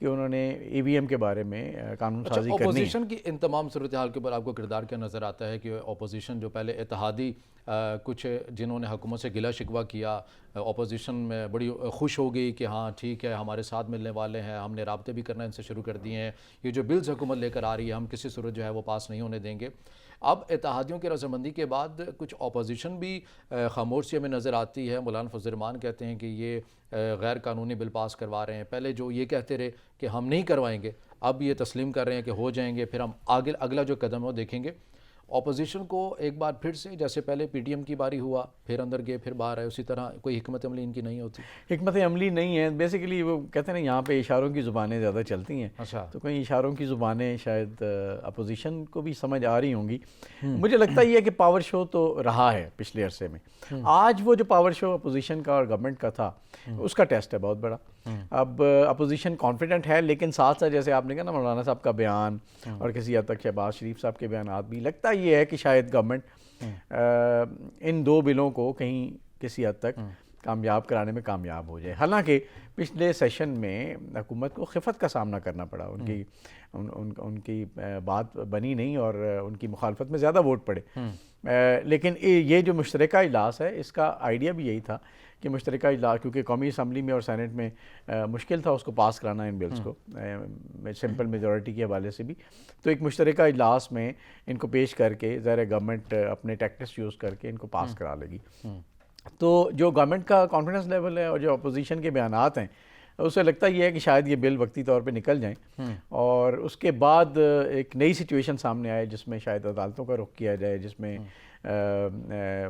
کہ انہوں نے EVM کے بارے میں قانون سازی کرنی ہے۔ اپوزیشن کی ان تمام صورتحال کے اوپر آپ کو کردار کیا نظر آتا ہے کہ اپوزیشن جو پہلے اتحادی کچھ جنہوں نے حکومت سے گلہ شکوہ کیا، اپوزیشن میں بڑی خوش ہو گئی کہ ہاں ٹھیک ہے ہمارے ساتھ ملنے والے ہیں، ہم نے رابطے بھی کرنا ان سے شروع کر دیے ہیں، یہ جو بلز حکومت لے کر آ رہی ہے ہم کسی صورت جو ہے وہ پاس نہیں ہونے دیں گے۔ اب اتحادیوں کی رضامندی کے بعد کچھ اپوزیشن بھی خاموشی میں نظر آتی ہے۔ مولانا فضل الرحمان کہتے ہیں کہ یہ غیر قانونی بل پاس کروا رہے ہیں، پہلے جو یہ کہتے رہے کہ ہم نہیں کروائیں گے، اب یہ تسلیم کر رہے ہیں کہ ہو جائیں گے، پھر ہم اگلا جو قدم ہے وہ دیکھیں گے۔ اپوزیشن کو ایک بار پھر سے جیسے پہلے PTM کی باری ہوا، پھر اندر گئے پھر باہر آئے، اسی طرح کوئی حکمت عملی ان کی نہیں ہوتی؟ حکمت عملی نہیں ہے، بیسیکلی وہ کہتے ہیں نا یہاں پہ اشاروں کی زبانیں زیادہ چلتی ہیں، اچھا، تو کہیں اشاروں کی زبانیں شاید اپوزیشن کو بھی سمجھ آ رہی ہوں گی۔ مجھے لگتا یہ ہے کہ پاور شو تو رہا ہے پچھلے عرصے میں، آج وہ جو پاور شو اپوزیشن کا اور گورنمنٹ کا تھا اس کا ٹیسٹ ہے بہت بڑا۔ اب اپوزیشن کانفیڈنٹ ہے، لیکن ساتھ ساتھ جیسے آپ نے کہا نا مولانا صاحب کا بیان اور کسی حد تک شہباز شریف صاحب کے بیانات بھی، لگتا یہ ہے کہ شاید گورنمنٹ ان دو بلوں کو کہیں کسی حد تک کامیاب کرانے میں کامیاب ہو جائے۔ حالانکہ پچھلے سیشن میں حکومت کو خفت کا سامنا کرنا پڑا، ان کی بات بنی نہیں اور ان کی مخالفت میں زیادہ ووٹ پڑے، لیکن یہ جو مشترکہ اجلاس ہے اس کا آئیڈیا بھی یہی تھا کہ مشترکہ اجلاس، کیونکہ قومی اسمبلی میں اور سینٹ میں مشکل تھا اس کو پاس کرانا ان بلز کو سمپل میجورٹی کے حوالے سے بھی، تو ایک مشترکہ اجلاس میں ان کو پیش کر کے ظاہر گورنمنٹ اپنے ٹیکٹس یوز کر کے ان کو پاس کرا لے گی۔ تو جو گورنمنٹ کا کانفیڈنس لیول ہے اور جو اپوزیشن کے بیانات ہیں، اسے لگتا یہ ہے کہ شاید یہ بل وقتی طور پہ نکل جائیں اور اس کے بعد ایک نئی سچویشن سامنے آئے جس میں شاید عدالتوں کا رخ کیا جائے، جس میں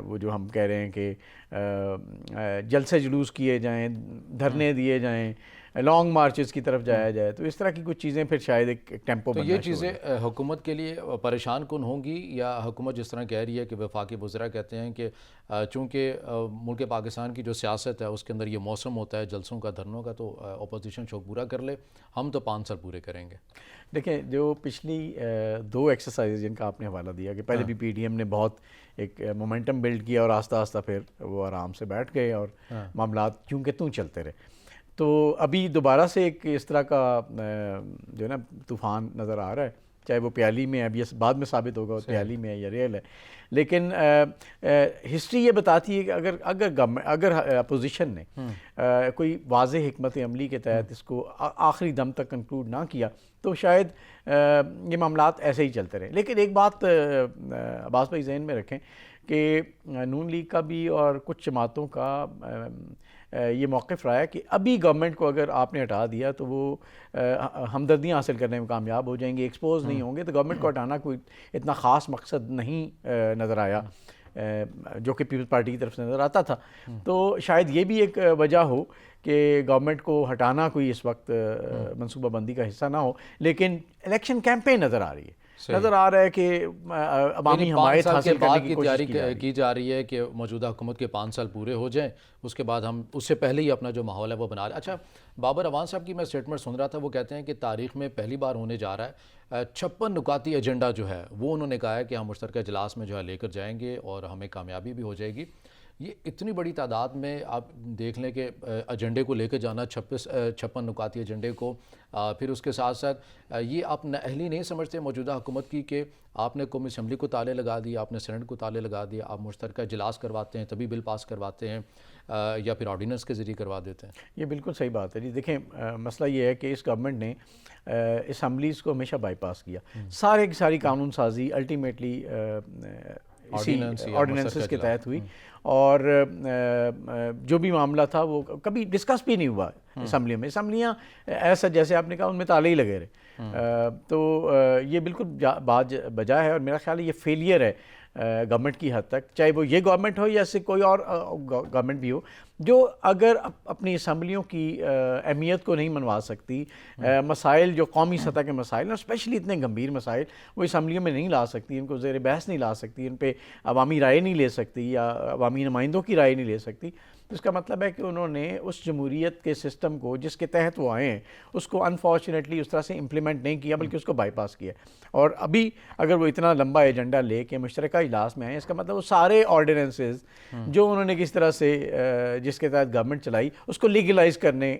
وہ جو ہم کہہ رہے ہیں کہ جلسے جلوس کیے جائیں، دھرنے دیے جائیں، لانگ مارچز کی طرف جایا جائے، تو اس طرح کی کچھ چیزیں پھر شاید ایک ٹیمپو بننا تو یہ چیزیں حکومت کے لیے پریشان کن ہوں گی، یا حکومت جس طرح کہہ رہی ہے کہ وفاقی وزراء کہتے ہیں کہ چونکہ ملک پاکستان کی جو سیاست ہے اس کے اندر یہ موسم ہوتا ہے جلسوں کا، دھرنوں کا، تو اپوزیشن شوق پورا کر لے، ہم تو 5 سال پورے کریں گے۔ دیکھیں جو پچھلی 2 ایکسرسائز جن کا آپ نے حوالہ دیا کہ پہلے بھی PTM نے بہت ایک مومنٹم بلڈ کیا اور آہستہ آہستہ پھر وہ آرام سے بیٹھ گئے اور معاملات کیوں چلتے رہے، تو ابھی دوبارہ سے ایک اس طرح کا جو ہے نا طوفان نظر آ رہا ہے، چاہے وہ پیالی میں ہے، اب یہ بعد میں ثابت ہوگا وہ پیالی میں ہے یا ریئل ہے، لیکن ہسٹری یہ بتاتی ہے کہ اگر اپوزیشن نے کوئی واضح حکمت عملی کے تحت اس کو آخری دم تک کنکلوڈ نہ کیا تو شاید یہ معاملات ایسے ہی چلتے رہے۔ لیکن ایک بات عباس بھائی ذہن میں رکھیں کہ نون لیگ کا بھی اور کچھ جماعتوں کا یہ موقف رہا ہے کہ ابھی گورنمنٹ کو اگر آپ نے ہٹا دیا تو وہ ہمدردیاں حاصل کرنے میں کامیاب ہو جائیں گے، ایکسپوز نہیں ہوں گے، تو گورنمنٹ کو ہٹانا کوئی اتنا خاص مقصد نہیں نظر آیا جو کہ پیپلز پارٹی کی طرف سے نظر آتا تھا، تو شاید یہ بھی ایک وجہ ہو کہ گورنمنٹ کو ہٹانا کوئی اس وقت منصوبہ بندی کا حصہ نہ ہو، لیکن الیکشن کیمپین نظر آ رہی ہے، نظر آ رہا ہے کہ عوامی حمایت حاصل کرنے کی کوشش کی جا رہی ہے کہ موجودہ حکومت کے 5 سال پورے ہو جائیں، اس کے بعد ہم اس سے پہلے ہی اپنا جو ماحول ہے وہ بنا لیں۔ اچھا، بابر اعوان صاحب کی میں سٹیٹمنٹ سن رہا تھا، وہ کہتے ہیں کہ تاریخ میں پہلی بار ہونے جا رہا ہے 56 نکاتی ایجنڈا جو ہے وہ انہوں نے کہا ہے کہ ہم مشترکہ اجلاس میں جو ہے لے کر جائیں گے اور ہمیں کامیابی بھی ہو جائے گی۔ یہ اتنی بڑی تعداد میں آپ دیکھ لیں کہ ایجنڈے کو لے کے جانا، 56 نکاتی ایجنڈے کو، پھر اس کے ساتھ ساتھ یہ آپ نااہلی نہیں سمجھتے موجودہ حکومت کی کہ آپ نے قومی اسمبلی کو تالے لگا دیا، آپ نے سینٹ کو تالے لگا دیا، آپ مشترکہ اجلاس کرواتے ہیں تبھی بل پاس کرواتے ہیں یا پھر آرڈیننس کے ذریعے کروا دیتے ہیں؟ یہ بالکل صحیح بات ہے جی۔ دیکھیں مسئلہ یہ ہے کہ اس گورنمنٹ نے اسمبلیز کو ہمیشہ بائی پاس کیا، سارے کی ساری قانون سازی الٹیمیٹلی آرڈیننسز کے تحت ہوئی، اور جو بھی معاملہ تھا وہ کبھی ڈسکس بھی نہیں ہوا اسمبلی میں، اسمبلیاں ایسا جیسے آپ نے کہا ان میں تالے ہی لگے رہے، تو یہ بالکل بات بجا ہے، اور میرا خیال ہے یہ فیلئر ہے گورنمنٹ کی حد تک، چاہے وہ یہ گورنمنٹ ہو یا کوئی اور گورنمنٹ بھی ہو، جو اگر اپنی اسمبلیوں کی اہمیت کو نہیں منوا سکتی، مسائل جو قومی سطح کے مسائل اور اسپیشلی اتنے گمبھیر مسائل وہ اسمبلیوں میں نہیں لا سکتی، ان کو زیر بحث نہیں لا سکتی، ان پہ عوامی رائے نہیں لے سکتی یا عوامی نمائندوں کی رائے نہیں لے سکتی، اس کا مطلب ہے کہ انہوں نے اس جمہوریت کے سسٹم کو جس کے تحت وہ آئے ہیں اس کو انفارچونیٹلی اس طرح سے امپلیمنٹ نہیں کیا بلکہ اس کو بائی پاس کیا. اور ابھی اگر وہ اتنا لمبا ایجنڈا لے کے مشترکہ اجلاس میں آئے اس کا مطلب وہ سارے آرڈیننسز جو انہوں نے کس طرح سے جس کے تحت گورنمنٹ چلائی اس کو لیگلائز کرنے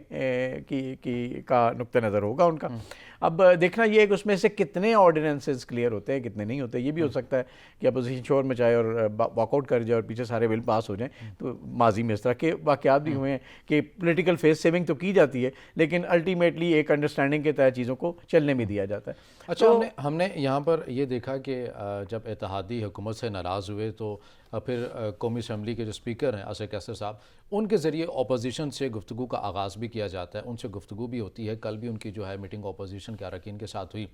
کا نقطہ نظر ہوگا ان کا. اب دیکھنا یہ ہے کہ اس میں سے کتنے آرڈیننسز کلیئر ہوتے ہیں کتنے نہیں ہوتے. یہ بھی ہو سکتا ہے کہ اپوزیشن شور مچائے اور واک آؤٹ کر جائے اور پیچھے سارے بل پاس ہو جائیں. تو ماضی میں اس طرح کے واقعات بھی ہوئے ہیں کہ پولیٹیکل فیس سیونگ تو کی جاتی ہے لیکن الٹیمیٹلی ایک انڈرسٹینڈنگ کے تحت چیزوں کو چلنے بھی دیا جاتا ہے. اچھا ہم نے یہاں پر یہ دیکھا کہ جب اتحادی حکومت سے ناراض ہوئے تو پھر قومی اسمبلی کے جو اسپیکر ہیں اسد قیصر صاحب ان کے ذریعے اپوزیشن سے گفتگو کا آغاز بھی کیا جاتا ہے, ان سے گفتگو بھی ہوتی ہے. کل بھی ان کی جو ہے میٹنگ اپوزیشن کے اراکین کے ساتھ ہوئی.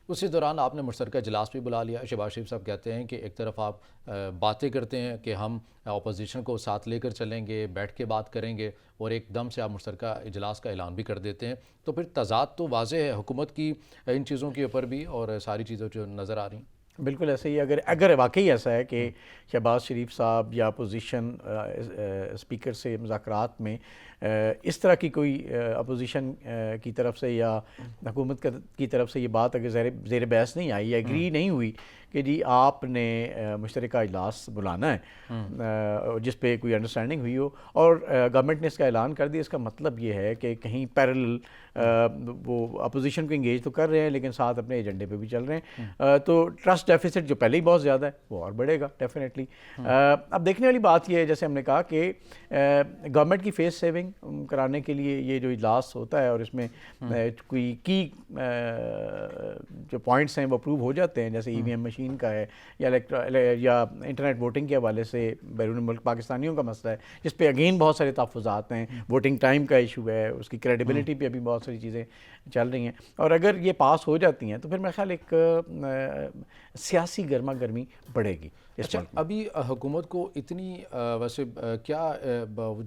اسی دوران آپ نے مشترکہ اجلاس بھی بلا لیا. شہباز شریف صاحب کہتے ہیں کہ ایک طرف آپ باتیں کرتے ہیں کہ ہم اپوزیشن کو ساتھ لے کر چلیں گے, بیٹھ کے بات کریں گے, اور ایک دم سے آپ مشترکہ اجلاس کا اعلان بھی کر دیتے ہیں. تو پھر تضاد تو واضح ہے حکومت کی ان چیزوں کے اوپر بھی اور ساری چیزیں جو نظر آ رہی ہیں. بالکل ایسے ہی اگر واقعی ایسا ہے کہ شہباز شریف صاحب یا اپوزیشن اسپیکر سے مذاکرات میں اس طرح کی کوئی اپوزیشن کی طرف سے یا حکومت کی طرف سے یہ بات اگر زیر بحث نہیں آئی, ایگری نہیں ہوئی کہ جی آپ نے مشترکہ اجلاس بلانا ہے جس پہ کوئی انڈرسٹینڈنگ ہوئی ہو اور گورنمنٹ نے اس کا اعلان کر دیا, اس کا مطلب یہ ہے کہ کہیں پیرلل وہ اپوزیشن کو انگیج تو کر رہے ہیں لیکن ساتھ اپنے ایجنڈے پہ بھی چل رہے ہیں. تو ٹرسٹ ڈیفیسٹ جو پہلے ہی بہت زیادہ ہے وہ اور بڑھے گا ڈیفینیٹلی. اب دیکھنے والی بات یہ ہے جیسے ہم نے کہا کہ گورنمنٹ کی فیس سیونگ کرانے کے لیے یہ جو اجلاس ہوتا ہے اور اس میں کوئی کی جو پوائنٹس ہیں وہ اپروو ہو جاتے ہیں جیسے ای وی ایم مشین کا ہے یا انٹرنیٹ ووٹنگ کے حوالے سے بیرون ملک پاکستانیوں کا مسئلہ ہے جس پہ اگین بہت سارے تحفظات ہیں. ووٹنگ ٹائم کا ایشو ہے, اس کی کریڈیبلٹی پہ ابھی بہت ساری چیزیں چل رہی ہیں اور اگر یہ پاس ہو جاتی ہیں تو پھر میرا خیال ایک سیاسی گرما گرمی بڑھے گی. اچھا ابھی حکومت کو اتنی ویسے کیا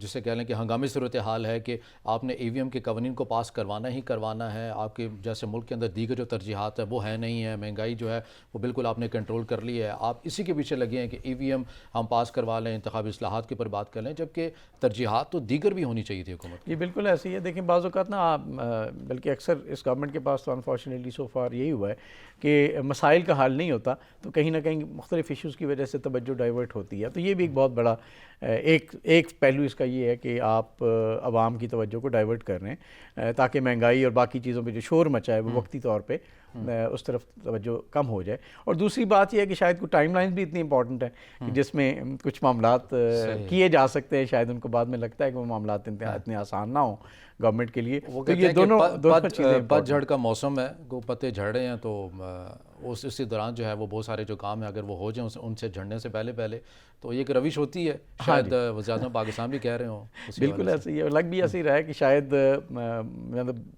جسے کہہ لیں کہ ہنگامی صورتحال ہے کہ آپ نے ای وی ایم کے قوانین کو پاس کروانا ہی کروانا ہے, آپ کے جیسے ملک کے اندر دیگر جو ترجیحات ہیں وہ ہے نہیں ہے, مہنگائی جو ہے وہ بالکل آپ نے کنٹرول کر لی ہے, آپ اسی کے پیچھے لگے ہیں کہ ای وی ایم ہم پاس کروا لیں, انتخابی اصلاحات کے اوپر بات کر لیں, جبکہ ترجیحات تو دیگر بھی ہونی چاہیے تھی حکومت. یہ بالکل ایسے ہی ہے. دیکھیں بعض اوقات نا بلکہ اکثر اس گورنمنٹ کے پاس تو انفارچونیٹلی سو فار یہی ہوا ہے کہ مسائل کا حل نہیں ہوتا تو کہیں نہ کہیں مختلف ایشوز کی وجہ سے توجہ ڈائیورٹ ہوتی ہے. تو یہ بھی ایک بہت بڑا ایک پہلو اس کا یہ ہے کہ آپ عوام کی توجہ کو ڈائیورٹ کر رہے ہیں تاکہ مہنگائی اور باقی چیزوں پہ جو شور مچا ہے وہ وقتی طور پہ اس طرف توجہ کم ہو جائے. اور دوسری بات یہ ہے کہ شاید کوئی ٹائم لائنز بھی اتنی امپورٹنٹ ہے جس میں کچھ معاملات کیے جا سکتے ہیں, شاید ان کو بعد میں لگتا ہے کہ وہ معاملات اتنے آسان نہ ہوں گورنمنٹ کے لیے. تو یہ دونوں چیزیں, پت جھڑ کا موسم ہے, وہ پتے جھڑ رہے ہیں تو اسی دوران جو ہے وہ بہت سارے جو کام ہیں اگر وہ ہو جائیں ان سے جھڑنے سے پہلے تو یہ ایک روش ہوتی ہے, شاید وزیر اعظم پاکستان بھی کہہ رہے ہوں. بالکل ایسے ہی ہے, لگ بھی ایسے ہی رہا ہے کہ شاید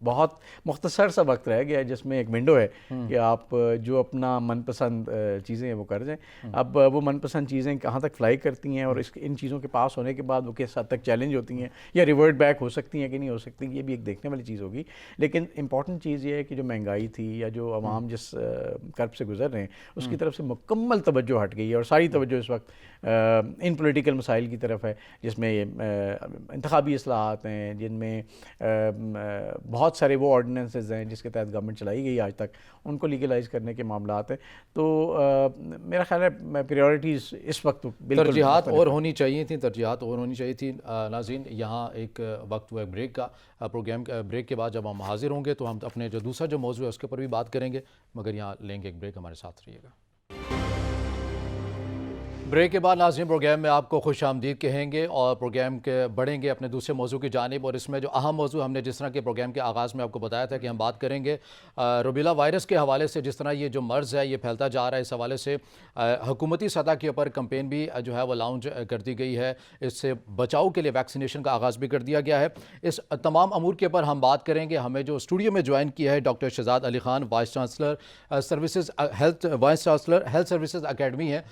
بہت مختصر سا وقت رہ گیا ہے جس میں ایک ونڈو ہے کہ آپ جو اپنا من پسند چیزیں ہیں وہ کر دیں. اب وہ من پسند چیزیں کہاں تک فلائی کرتی ہیں اور ان چیزوں کے پاس ہونے کے بعد وہ کس حد تک چیلنج ہوتی ہیں یا ریورٹ بیک ہو سکتی ہیں کہ نہیں ہو سکتی, یہ بھی ایک دیکھنے والی چیز ہوگی. لیکن امپورٹنٹ چیز یہ ہے کہ جو مہنگائی تھی یا جو عوام جس کرب سے گزر رہے ہیں اس کی طرف سے مکمل توجہ ہٹ گئی ہے اور ساری توجہ اس وقت ان پولیٹیکل مسائل کی طرف ہے جس میں انتخابی اصلاحات ہیں, جن میں بہت سارے وہ آرڈیننسز ہیں جس کے تحت گورنمنٹ چلائی گئی آج تک, ان کو لیگلائز کرنے کے معاملات ہیں. تو میرا خیال ہے پریورٹیز اس وقت بالکل ترجیحات اور ہونی چاہیے تھیں. ناظرین یہاں ایک وقت ہوا بریک کا, پروگرام بریک کے بعد جب ہم حاضر ہوں گے تو ہم اپنے جو دوسرا جو موضوع ہے اس کے اوپر بھی بات کریں گے, مگر یہاں لیں گے ایک بریک, ہمارے ساتھ رہیے گا. بریک کے بعد ناظرین پروگرام میں آپ کو خوش آمدید کہیں گے اور پروگرام کے بڑھیں گے اپنے دوسرے موضوع کی جانب. اور اس میں جو اہم موضوع ہم نے جس طرح کے پروگرام کے آغاز میں آپ کو بتایا تھا کہ ہم بات کریں گے روبیلا وائرس کے حوالے سے, جس طرح یہ جو مرض ہے یہ پھیلتا جا رہا ہے, اس حوالے سے حکومتی سطح کے اوپر کمپین بھی جو ہے وہ لانچ کر دی گئی ہے, اس سے بچاؤ کے لیے ویکسینیشن کا آغاز بھی کر دیا گیا ہے. اس تمام امور کے اوپر ہم بات کریں گے. ہمیں جو اسٹوڈیو میں جوائن کیا ہے doctor Shahzad Ali Khan, vice chancellor health services academy ہے,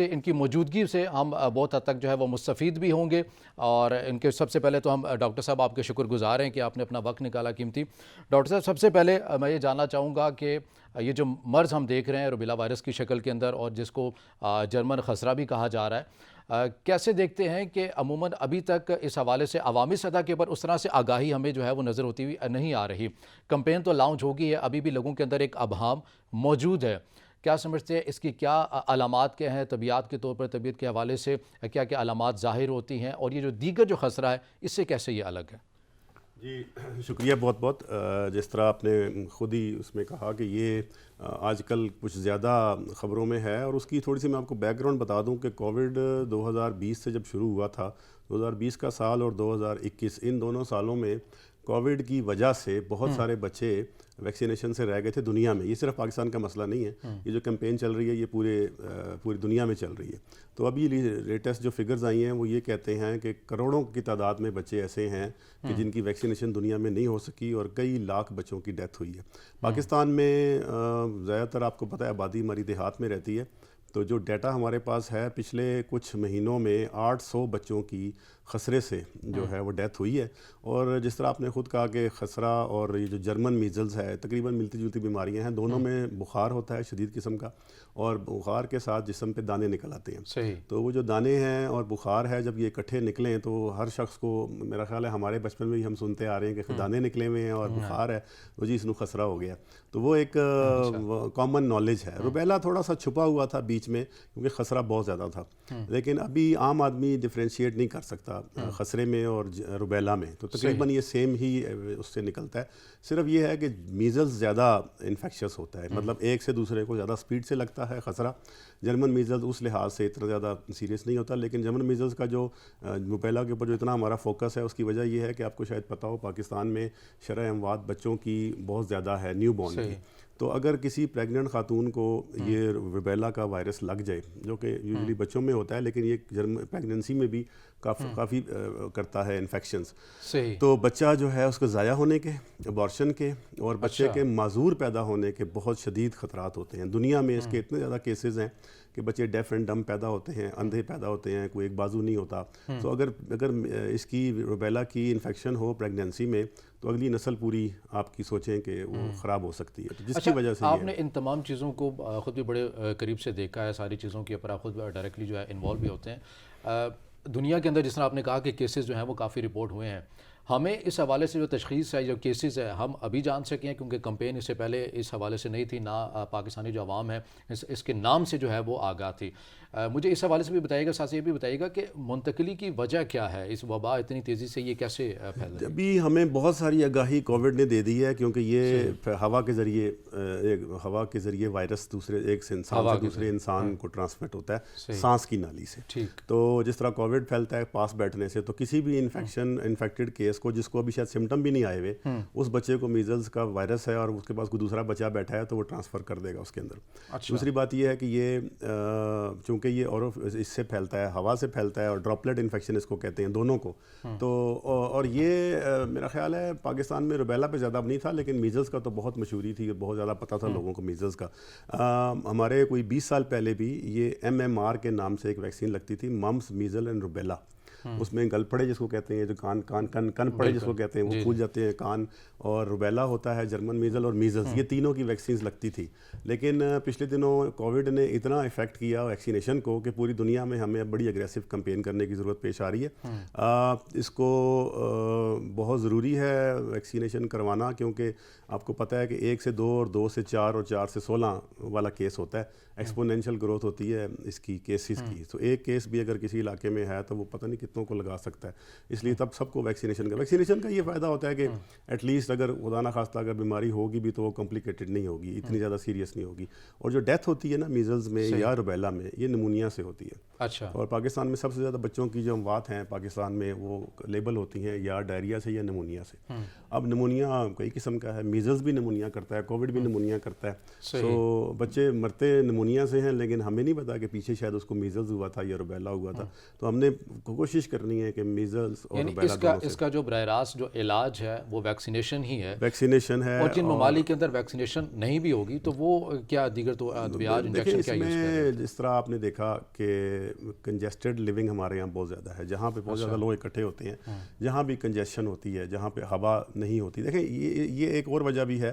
ان کی موجودگی سے ہم بہت حد تک جو ہے وہ مستفید بھی ہوں گے. اور ان کے سب سے پہلے تو ہم ڈاکٹر صاحب آپ کے شکر گزار ہیں کہ آپ نے اپنا وقت نکالا قیمتی. ڈاکٹر صاحب سب سے پہلے میں یہ جاننا چاہوں گا کہ یہ جو مرض ہم دیکھ رہے ہیں روبیلا وائرس کی شکل کے اندر اور جس کو جرمن خسرہ بھی کہا جا رہا ہے, کیسے دیکھتے ہیں کہ عموماً ابھی تک اس حوالے سے عوامی سطح کے اوپر اس طرح سے آگاہی ہمیں جو ہے وہ نظر ہوتی ہوئی نہیں آ رہی؟ کمپین تو لانچ ہوگی ہے، ابھی بھی لوگوں کے اندر ایک ابہام موجود ہے. کیا سمجھتے ہیں اس کی کیا علامات کیا ہیں طبیعت کے طور پر، طبیعت کے حوالے سے کیا کیا علامات ظاہر ہوتی ہیں، اور یہ جو دیگر جو خسرہ ہے اس سے کیسے یہ الگ ہے؟ جی شکریہ بہت بہت. جس طرح آپ نے خود ہی اس میں کہا کہ یہ آج کل کچھ زیادہ خبروں میں ہے، اور اس کی تھوڑی سی میں آپ کو بیک گراؤنڈ بتا دوں کہ کووڈ 2020 سے جب شروع ہوا تھا، 2020 کا سال اور 2021، ان دونوں سالوں میں کووڈ کی وجہ سے بہت سارے بچے ویکسینیشن سے رہ گئے تھے دنیا میں. یہ صرف پاکستان کا مسئلہ نہیں ہے، یہ جو کیمپین چل رہی ہے یہ پوری دنیا میں چل رہی ہے. تو ابھی لیٹسٹ جو فگرز آئی ہیں وہ یہ کہتے ہیں کہ کروڑوں کی تعداد میں بچے ایسے ہیں کہ جن کی ویکسینیشن دنیا میں نہیں ہو سکی، اور کئی لاکھ بچوں کی ڈیتھ ہوئی ہے. پاکستان میں زیادہ تر آپ کو پتہ ہے آبادی ہماری دیہات میں رہتی ہے، تو جو ڈیٹا ہمارے پاس ہے پچھلے کچھ مہینوں میں 800 بچوں کی خسرے سے جو ہے وہ ڈیتھ ہوئی ہے. اور جس طرح آپ نے خود کہا کہ خسرہ اور یہ جو جرمن میزلز ہے تقریباً ملتی جلتی بیماریاں ہیں. دونوں میں بخار ہوتا ہے شدید قسم کا، اور بخار کے ساتھ جسم پہ دانے نکل آتے ہیں. صحیح. تو وہ جو دانے ہیں اور بخار ہے جب یہ اکٹھے نکلیں تو ہر شخص کو، میرا خیال ہے ہمارے بچپن میں بھی ہم سنتے آ رہے ہیں کہ دانے نکلے ہوئے ہیں اور بخار ہے، تو جی اس نے خسرہ ہو گیا. تو وہ ایک کامن نالج ہے. روبیلا تھوڑا سا چھپا ہوا تھا بیچ میں کیونکہ خسرہ بہت زیادہ تھا، لیکن ابھی عام آدمی ڈفرینشیٹ نہیں کر سکتا خسرے میں اور روبیلا میں. تو تقریباً یہ سیم ہی اس سے نکلتا ہے. صرف یہ ہے کہ میزلز زیادہ انفیکشس ہوتا ہے، مطلب ایک سے دوسرے کو زیادہ سپیڈ سے لگتا ہے خسرہ. جرمن میزلز اس لحاظ سے اتنا زیادہ سیریس نہیں ہوتا، لیکن جرمن میزلز کا جو روبیلا کے اوپر جو اتنا ہمارا فوکس ہے اس کی وجہ یہ ہے کہ آپ کو شاید پتہ ہو پاکستان میں شرح اموات بچوں کی بہت زیادہ ہے نیو بورن کی. تو اگر کسی پریگننٹ خاتون کو یہ روبیلا کا وائرس لگ جائے، جو کہ یوزلی بچوں میں ہوتا ہے لیکن یہ پریگننسی میں بھی کافی کرتا ہے انفیکشنز، تو بچہ جو ہے اس کو ضائع ہونے کے، ابارشن کے، اور بچے کے معذور پیدا ہونے کے بہت شدید خطرات ہوتے ہیں. دنیا میں اس کے اتنے زیادہ کیسز ہیں کہ بچے ڈیف اینڈ ڈم پیدا ہوتے ہیں، اندھے پیدا ہوتے ہیں، کوئی ایک بازو نہیں ہوتا. تو اگر اس کی روبیلا کی انفیکشن ہو پریگننسی میں تو اگلی نسل پوری آپ کی سوچیں کہ وہ خراب ہو سکتی ہے. تو جس کی وجہ سے آپ نے ان تمام چیزوں کو خود بھی بڑے قریب سے دیکھا ہے، ساری چیزوں کے اوپر آپ خود ڈائریکٹلی جو ہے انوالو بھی ہوتے ہیں. دنیا کے اندر جس طرح آپ نے کہا کہ کیسز جو ہیں وہ کافی رپورٹ ہوئے ہیں، ہمیں اس حوالے سے جو تشخیص ہے، جو کیسز ہے، ہم ابھی جان سکیں کیونکہ کمپین اس سے پہلے اس حوالے سے نہیں تھی، نہ پاکستانی جو عوام ہے اس کے نام سے جو ہے وہ آگاہ تھی. مجھے اس حوالے سے بھی بتائیے گا، ساتھ یہ بھی بتائیے گا کہ منتقلی کی وجہ کیا ہے، اس وبا اتنی تیزی سے یہ کیسے پھیل رہی ہے؟ ابھی ہمیں بہت ساری آگاہی کووڈ نے دے دی ہے، کیونکہ یہ ہوا کے ذریعے وائرس دوسرے ایک انسان سے دوسرے انسان کو ٹرانسمٹ ہوتا ہے سانس کی نالی سے. تو جس طرح کووڈ پھیلتا ہے پاس بیٹھنے سے، تو کسی بھی انفیکٹڈ کیس کو جس کو ابھی شاید سمٹم بھی نہیں آئے ہوئے، اس بچے کو میزلز کا وائرس ہے اور اس کے پاس کوئی دوسرا بچہ بیٹھا ہے تو وہ ٹرانسفر کر دے گا اس کے اندر. دوسری بات یہ ہے کہ یہ چونکہ یہ اور اس سے پھیلتا ہے، ہوا سے پھیلتا ہے، اور ڈراپلیٹ انفیکشن اس کو کہتے ہیں دونوں کو. تو اور یہ میرا خیال ہے پاکستان میں روبیلا پہ زیادہ نہیں تھا، لیکن میزلز کا تو بہت مشہوری تھی، بہت زیادہ پتہ تھا لوگوں کو میزلز کا. ہمارے کوئی 20 سال پہلے بھی یہ MMR کے نام سے ایک ویکسین لگتی تھی، ممپس میزل اینڈ روبیلا. اس میں گل پڑے جس کو کہتے ہیں، جو کان پڑے جس کو کہتے ہیں، وہ پھول جاتے ہیں کان، اور روبیلا ہوتا ہے جرمن میزل اور میزلز، یہ تینوں کی ویکسینز لگتی تھی. لیکن پچھلے دنوں کووڈ نے اتنا افیکٹ کیا ویکسینیشن کو کہ پوری دنیا میں ہمیں بڑی اگریسو کمپین کرنے کی ضرورت پیش آ رہی ہے. اس کو بہت ضروری ہے ویکسینیشن کروانا، کیونکہ آپ کو پتہ ہے کہ 1 سے 2 اور 2 سے 4 اور 4 سے 16 والا کیس ہوتا ہے. ایکسپونینشیل گروتھ ہوتی ہے اس کی کیسز کی. تو ایک کیس بھی اگر کسی علاقے میں ہے تو وہ پتہ نہیں کتنوں کو لگا سکتا ہے. اس لیے تب سب کو ویکسینیشن کا یہ فائدہ ہوتا ہے کہ ایٹ لیسٹ اگر خدا نہ خواستہ اگر بیماری ہوگی بھی تو وہ کمپلیکیٹڈ نہیں ہوگی، اتنی زیادہ سیریس نہیں ہوگی. اور جو ڈیتھ ہوتی ہے نا میزلز میں یا روبیلا میں، یہ نمونیا سے ہوتی ہے. اور پاکستان میں سب سے زیادہ بچوں کی جو اموات ہیں پاکستان میں وہ لیبل ہوتی ہیں یا ڈائریا سے یا نمونیا سے. اب نمونیا کئی قسم کا ہے، میزلز بھی نمونیا کرتا ہے، کووڈ بھی نمونیا کرتا ہے. تو بچے مرتے نمونیا سے ہیں، لیکن ہمیں نہیں پتا کہ پیچھے شاید اس کو میزلز ہوا تھا یا روبیلا ہوا تھا. تو ہم نے کوشش کرنی ہے کہ میزلز اور روبیلا اس کا جو براہ راست جو علاج ہے وہ ویکسینیشن ہی ہے. ویکسینیشن ہے. اور جن ممالک کے اندر ویکسینیشن نہیں بھی ہوگی تو وہ کیا دیگر تو ادویات انجیکشن کیا یوز کریں گے؟ جس طرح آپ نے دیکھا کہ کنجسٹڈ لیونگ ہمارے یہاں بہت زیادہ ہے، جہاں پہ بہت زیادہ لوگ اکٹھے ہوتے ہیں، جہاں بھی کنجیشن ہوتی ہے، جہاں پہ ہوا نہیں ہوتی. دیکھیں یہ ایک اور وجہ بھی ہے.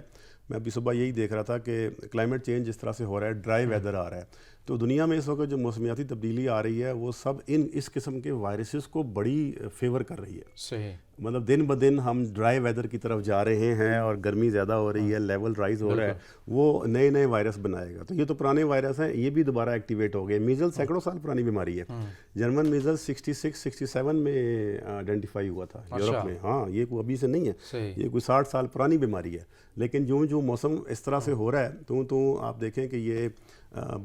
میں ابھی صبح یہی دیکھ رہا تھا کہ کلائمیٹ چینج جس طرح سے ہو رہا ہے، ڈرائی ویدر آ رہا ہے. تو دنیا میں اس وقت جو موسمیاتی تبدیلی آ رہی ہے وہ سب اس قسم کے وائرسز کو بڑی فیور کر رہی ہے. صحیح. مطلب دن بدن ہم ڈرائی ویدر کی طرف جا رہے ہیں اور گرمی زیادہ ہو رہی ہے, لیول رائز ہو رہا ہے, وہ نئے نئے وائرس بنائے گا. تو یہ تو پرانے وائرس ہیں, یہ بھی دوبارہ ایکٹیویٹ ہو گئے. میزل سینکڑوں سال پرانی بیماری ہے. جرمن میزل 66-67 میں آئیڈینٹیفائی ہوا تھا یورپ میں. ہاں, یہ کوئی ابھی سے نہیں ہے, یہ کوئی 60 سال پرانی بیماری ہے. لیکن جو موسم اس طرح سے ہو رہا ہے تو آپ دیکھیں کہ یہ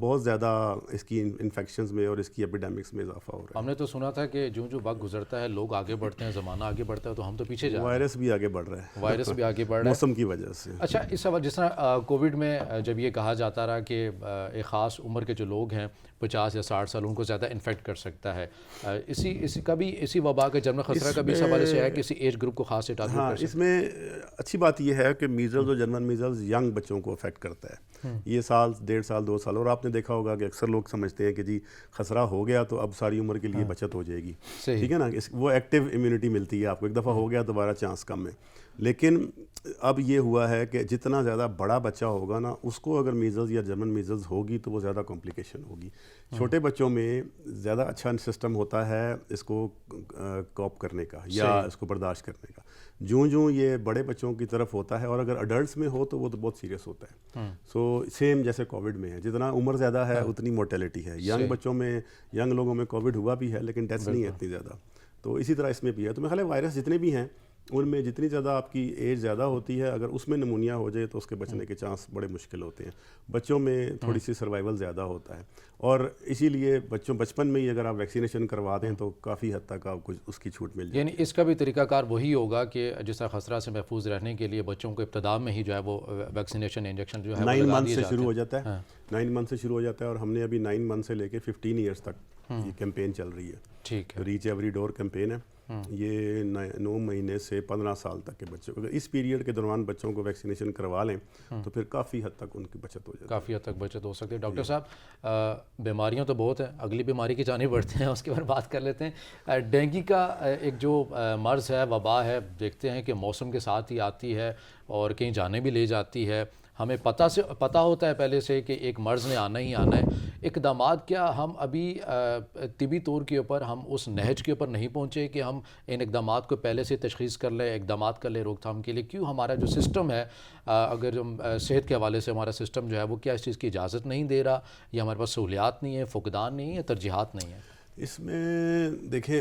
بہت زیادہ اس کی انفیکشنز میں اور اس کی ایپیڈیمکس میں اضافہ ہو رہا ہے. ہم نے تو سنا تھا کہ جو وقت گزرتا ہے لوگ آگے بڑھتے ہیں, زمانہ آگے بڑھتا ہے, تو ہم تو پیچھے جا رہے ہیں. وائرس بھی آگے بڑھ رہا ہے, وائرس بھی آگے بڑھ رہا ہے موسم کی وجہ سے. اچھا, اس سوال جس طرح کووڈ میں جب یہ کہا جاتا رہا کہ ایک خاص عمر کے جو لوگ ہیں 50 یا 60 سال, ان کو زیادہ انفیکٹ کر سکتا ہے, اسی وبا کا جنم خطرہ کا بھی اس حوالے سے ہے کہ اسی ایج گروپ کو خاص سے ٹارگیٹ کر سکتا ہے. اس میں اچھی بات یہ ہے کہ میزلز اور جرمن میزلز ینگ بچوں کو افیکٹ کرتا ہے. یہ سال, 1.5 سال, 2 سال. اور آپ نے دیکھا ہوگا کہ اکثر لوگ سمجھتے ہیں کہ جی خسرہ ہو گیا تو اب ساری عمر کے لیے بچت ہو جائے گی. ٹھیک ہے نا, وہ ایکٹیو امیونٹی ملتی ہے آپ کو, ایک دفعہ ہو گیا دوبارہ چانس کم ہے. لیکن اب یہ ہوا ہے کہ جتنا زیادہ بڑا بچہ ہوگا نا, اس کو اگر میزلز یا جرمن میزلز ہوگی تو وہ زیادہ کمپلیکیشن ہوگی. چھوٹے بچوں میں زیادہ اچھا سسٹم ہوتا ہے اس کو کوپ کرنے کا یا اس کو برداشت کرنے کا. جو یہ بڑے بچوں کی طرف ہوتا ہے, اور اگر اڈلٹس میں ہو تو وہ تو بہت سیریس ہوتا ہے. سو سیم جیسے کووڈ میں ہے, جتنا عمر زیادہ ہے اتنی مورٹیلٹی ہے. ینگ بچوں میں, ینگ لوگوں میں کووڈ ہوا بھی ہے لیکن ڈیتھ نہیں ہے اتنی زیادہ. تو اسی طرح اس میں بھی ہے. تو میرے خیال ہے وائرس جتنے بھی ہیں ان میں جتنی زیادہ آپ کی ایج زیادہ ہوتی ہے, اگر اس میں نمونیا ہو جائے تو اس کے بچنے کے چانس بڑے مشکل ہوتے ہیں. بچوں میں تھوڑی سی سروائیول زیادہ ہوتا ہے, اور اسی لیے بچپن میں ہی اگر آپ ویکسینیشن کروا دیں تو کافی حد تک آپ کو اس کی چھوٹ مل جائے. یعنی اس کا بھی طریقہ کار وہی ہوگا کہ جس طرح خسرہ سے محفوظ رہنے کے لیے بچوں کو ابتدا میں ہی جو ہے وہ ویکسینیشن انجیکشن جو ہے 9 منتھ سے شروع ہو جاتا ہے. 9 منتھ سے شروع ہو جاتا ہے, اور ہم نے ابھی 9 منتھ سے لے کے 15 ایئرس تک یہ کیمپین چل رہی ہے. ٹھیک ہے, ریچ ایوری ڈور کیمپین ہے. یہ 9 مہینے سے 15 سال تک کے بچوں کو, اگر اس پیریڈ کے دوران بچوں کو ویکسینیشن کروا لیں تو پھر کافی حد تک ان کی بچت ہو جاتی ہے. کافی حد تک بچت ہو سکتی ہے. ڈاکٹر صاحب, بیماریاں تو بہت ہیں, اگلی بیماری کی جانب بڑھتے ہیں, اس کے بارے میں بات کر لیتے ہیں. ڈینگی کا ایک جو مرض ہے, وبا ہے, دیکھتے ہیں کہ موسم کے ساتھ ہی آتی ہے اور کہیں جانے بھی لے جاتی ہے. ہمیں پتہ ہوتا ہے پہلے سے کہ ایک مرض نے آنا ہی آنا ہے. اقدامات کیا ہم ابھی طبی طور کے اوپر ہم اس نہج کے اوپر نہیں پہنچے کہ ہم ان اقدامات کو پہلے سے تشخیص کر لیں, اقدامات کر لیں روک تھام کے لیے؟ کیوں ہمارا جو سسٹم ہے, اگر صحت کے حوالے سے ہمارا سسٹم جو ہے وہ کیا اس چیز کی اجازت نہیں دے رہا, یا ہمارے پاس سہولیات نہیں ہے, فقدان نہیں ہے, یا ترجیحات نہیں ہے؟ اس میں دیکھیں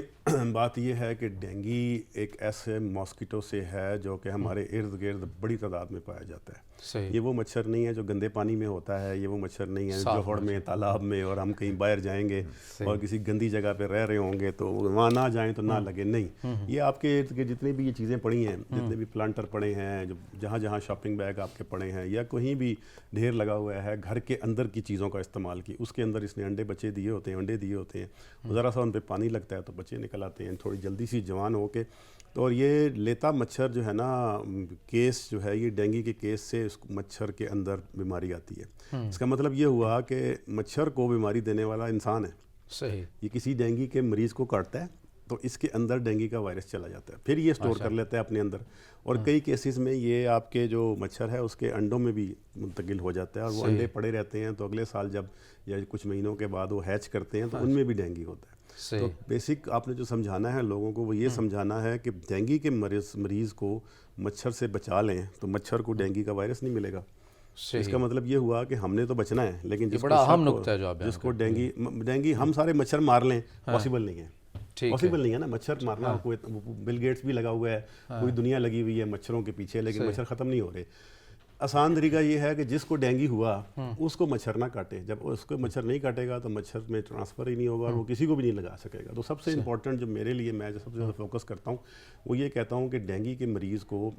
بات یہ ہے کہ ڈینگی ایک ایسے ماسکیٹو سے ہے جو کہ ہمارے ارد گرد بڑی تعداد میں پایا جاتا ہے. یہ وہ مچھر نہیں ہے جو گندے پانی میں ہوتا ہے, یہ وہ مچھر نہیں ہے جوہر میں, تالاب میں, اور ہم کہیں باہر جائیں گے اور کسی گندی جگہ پہ رہ رہے ہوں گے تو وہاں نہ جائیں تو نہ لگے. نہیں, یہ آپ کے ارد گرد جتنے بھی یہ چیزیں پڑی ہیں, جتنے بھی پلانٹر پڑے ہیں, جہاں شاپنگ بیگ آپ کے پڑے ہیں, یا کہیں بھی ڈھیر لگا ہوا ہے گھر کے اندر کی چیزوں کا استعمال کی, اس کے اندر اس نے انڈے بچے دیے ہوتے ہیں, انڈے دیے ہوتے ہیں, ذرا سا ان پہ پانی لگتا ہے تو بچے نکل آتے ہیں تھوڑی جلدی سی جوان ہو کے. تو اور یہ لیتا مچھر جو ہے نا, کیس جو ہے یہ ڈینگی کے کیس سے اس مچھر کے اندر بیماری آتی ہے. اس کا مطلب یہ ہوا کہ مچھر کو بیماری دینے والا انسان ہے. صحیح. یہ کسی ڈینگی کے مریض کو کاٹتا ہے تو اس کے اندر ڈینگی کا وائرس چلا جاتا ہے, پھر یہ اسٹور کر لیتا ہے اپنے اندر, اور کئی کیسز میں یہ آپ کے جو مچھر ہے اس کے انڈوں میں بھی منتقل ہو جاتا ہے, اور وہ انڈے پڑے رہتے ہیں تو اگلے سال جب یا کچھ مہینوں کے بعد وہ ہیچ کرتے ہیں تو ان میں بھی ڈینگی ہوتا ہے. تو بیسک آپ نے جو سمجھانا ہے لوگوں کو وہ یہ سمجھانا ہے کہ ڈینگی کے مریض کو مچھر سے بچا لیں تو مچھر کو ڈینگی کا وائرس نہیں ملے گا. اس کا مطلب یہ ہوا کہ ہم نے تو بچنا ہے, لیکن جس کو ڈینگی ہم سارے مچھر مار لیں, پاسبل نہیں ہے. پاسبل نہیں ہے نا مچھر مارنا. کوئی بل گیٹس بھی لگا ہوا ہے, پوری دنیا لگی ہوئی ہے مچھروں کے پیچھے, لیکن مچھر ختم نہیں ہو رہے. آسان طریقہ یہ ہے کہ جس کو ڈینگی ہوا اس کو مچھر نہ کاٹے. جب اس کو مچھر نہیں کاٹے گا تو مچھر میں ٹرانسفر ہی نہیں ہوگا اور وہ کسی کو بھی نہیں لگا سکے گا. تو سب سے امپورٹنٹ جو میرے لیے میں جو سب سے زیادہ فوکس کرتا ہوں وہ یہ کہتا ہوں کہ ڈینگی کے مریض کو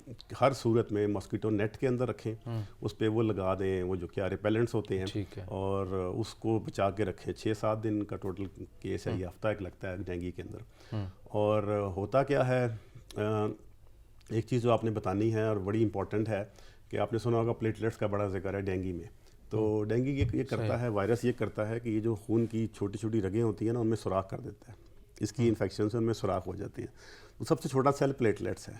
ہر صورت میں ماسکیٹو نیٹ کے اندر رکھیں, اس پہ وہ لگا دیں, وہ جو کیا ریپیلنٹس ہوتے ہیں, اور اس کو بچا کے رکھیں. 6-7 دن کا ٹوٹل کیس ہے, یہ ہفتہ ایک لگتا ہے ڈینگی کے اندر. اور ہوتا کیا ہے, ایک چیز جو آپ نے بتانی ہے اور بڑی امپورٹنٹ ہے کہ آپ نے سنا ہوگا پلیٹلیٹس کا بڑا ذکر ہے ڈینگی میں. تو ڈینگی یہ کرتا ہے, وائرس یہ کرتا ہے کہ یہ جو خون کی چھوٹی چھوٹی رگیں ہوتی ہیں نا ان میں سوراخ کر دیتا ہے. اس کی انفیکشن سے ان میں سوراخ ہو جاتی ہیں. تو سب سے چھوٹا سیل پلیٹلیٹس ہے,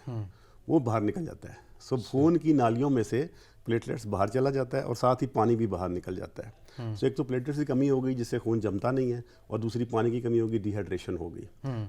وہ باہر نکل جاتا ہے. سو خون کی نالیوں میں سے پلیٹلیٹس باہر چلا جاتا ہے اور ساتھ ہی پانی بھی باہر نکل جاتا ہے. سو ایک تو پلیٹلیٹس کی کمی ہو گئی جس سے خون جمتا نہیں ہے, اور دوسری پانی کی کمی ہوگی, ڈی ہائیڈریشن ہو گئی.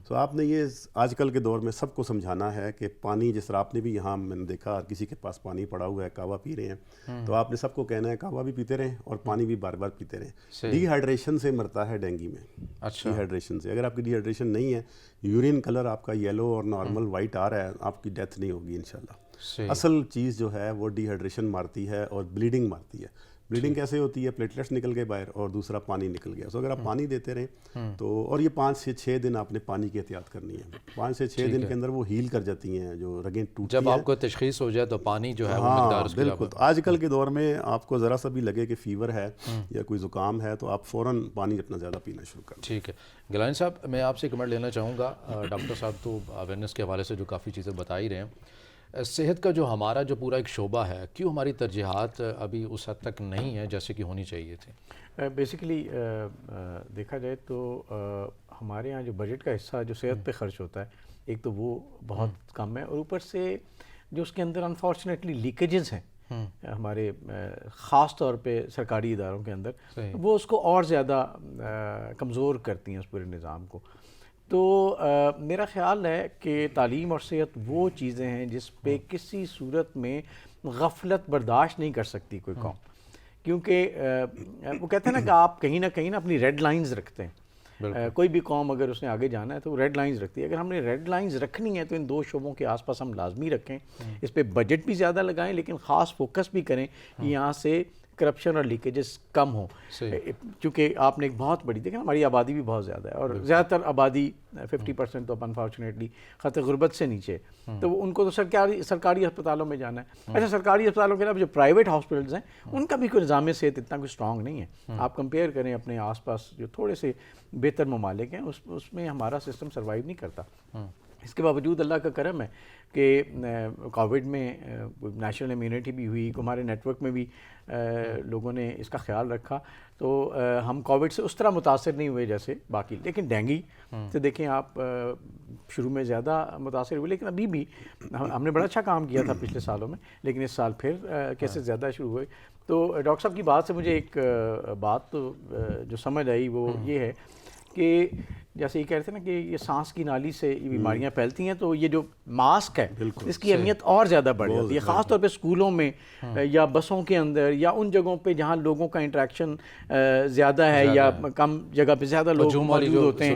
سو آپ نے یہ آج کل کے دور میں سب کو سمجھانا ہے کہ پانی, جس طرح آپ نے بھی یہاں میں نے دیکھا کسی کے پاس پانی پڑا ہوا ہے, کہوہ پی رہے ہیں, تو آپ نے سب کو کہنا ہے کہوہ بھی پیتے رہیں اور پانی بھی بار بار پیتے رہیں. ڈی ہائیڈریشن سے مرتا ہے ڈینگی میں, ڈی ہائیڈریشن سے. اگر آپ کی ڈی ہائیڈریشن نہیں ہے, یورین کلر آپ کا یلو اور نارمل وائٹ آ رہا ہے, آپ کی ڈیتھ نہیں ہوگی انشاءاللہ. اصل چیز جو ہے وہ ڈی ہائیڈریشن مارتی ہے اور بلیڈنگ مارتی ہے. بلیڈنگ کیسے ہوتی ہے؟ پلیٹلیٹس نکل گئے باہر اور دوسرا پانی نکل گیا. سو اگر آپ پانی دیتے رہیں تو, اور یہ 5 سے 6 دن آپ نے پانی کی احتیاط کرنی ہے. 5 سے 6 دن کے اندر وہ ہیل کر جاتی ہیں جو رگیں ٹوٹتی ہیں. جب آپ کو تشخیص ہو جائے تو پانی جو ہے وہ مقدار اس کی بالکل. آج کل کے دور میں آپ کو ذرا سا بھی لگے کہ فیور ہے یا کوئی زکام ہے تو آپ فوراً پانی اپنا زیادہ پینا شروع کریں. ٹھیک ہے. گیلانی صاحب, میں آپ سے کمنٹ لینا چاہوں گا. ڈاکٹر صاحب تو اویئرنیس کے حوالے سے جو کافی چیزیں بتا ہی رہے ہیں. صحت کا جو ہمارا جو پورا ایک شعبہ ہے, کیوں ہماری ترجیحات ابھی اس حد تک نہیں ہیں جیسے کہ ہونی چاہیے تھی؟ بیسیکلی دیکھا جائے تو ہمارے یہاں جو بجٹ کا حصہ جو صحت پہ خرچ ہوتا ہے, ایک تو وہ بہت کم ہے, اور اوپر سے جو اس کے اندر انفارچونیٹلی لیکیجز ہیں ہمارے خاص طور پہ سرکاری اداروں کے اندر, وہ اس کو اور زیادہ کمزور کرتی ہیں اس پورے نظام کو. تو میرا خیال ہے کہ تعلیم اور صحت وہ چیزیں ہیں جس پہ کسی صورت میں غفلت برداشت نہیں کر سکتی کوئی قوم, کیونکہ وہ کہتے ہیں نا کہ آپ کہیں نہ اپنی ریڈ لائنز رکھتے ہیں. کوئی بھی قوم اگر اس نے آگے جانا ہے تو وہ ریڈ لائنز رکھتی ہے. اگر ہم نے ریڈ لائنز رکھنی ہے تو ان 2 شعبوں کے آس پاس ہم لازمی رکھیں, اس پہ بجٹ بھی زیادہ لگائیں, لیکن خاص فوکس بھی کریں کہ یہاں سے کرپشن اور لیکیجز کم ہوں. چونکہ آپ نے ایک بہت بڑی دیکھیں, ہماری آبادی بھی بہت زیادہ ہے, اور زیادہ تر آبادی 50% تو انفارچونیٹلی خط غربت سے نیچے, تو ان کو تو سرکاری ہسپتالوں میں جانا ہے. اچھا, سرکاری ہسپتالوں کے علاوہ جو پرائیویٹ ہاسپٹلز ہیں ان کا بھی کوئی نظام صحت اتنا کوئی اسٹرانگ نہیں ہے. آپ کمپیئر کریں اپنے آس پاس جو تھوڑے سے بہتر ممالک ہیں, اس میں ہمارا سسٹم سروائیو نہیں کرتا. اس کے باوجود اللہ کا کرم ہے کہ کووڈ میں نیشنل امیونٹی بھی ہوئی, ہمارے نیٹ ورک میں بھی لوگوں نے اس کا خیال رکھا, تو ہم کووڈ سے اس طرح متاثر نہیں ہوئے جیسے باقی. لیکن ڈینگی سے دیکھیں آپ, شروع میں زیادہ متاثر ہوئے, لیکن ابھی بھی ہم نے بڑا اچھا کام کیا تھا پچھلے سالوں میں, لیکن اس سال پھر کیسے زیادہ شروع ہوئے. تو ڈاکٹر صاحب کی بات سے مجھے ایک بات تو جو سمجھ آئی وہ یہ ہے کہ جیسے یہ کہہ رہے تھے نا کہ یہ سانس کی نالی سے یہ بیماریاں پھیلتی ہیں, تو یہ جو ماسک ہے اس کی اہمیت اور زیادہ بڑھ جاتی ہے, خاص طور پہ اسکولوں میں یا بسوں کے اندر یا ان جگہوں پہ جہاں لوگوں کا انٹریکشن زیادہ ہے یا کم جگہ پہ زیادہ لوگ موجود ہوتے ہیں,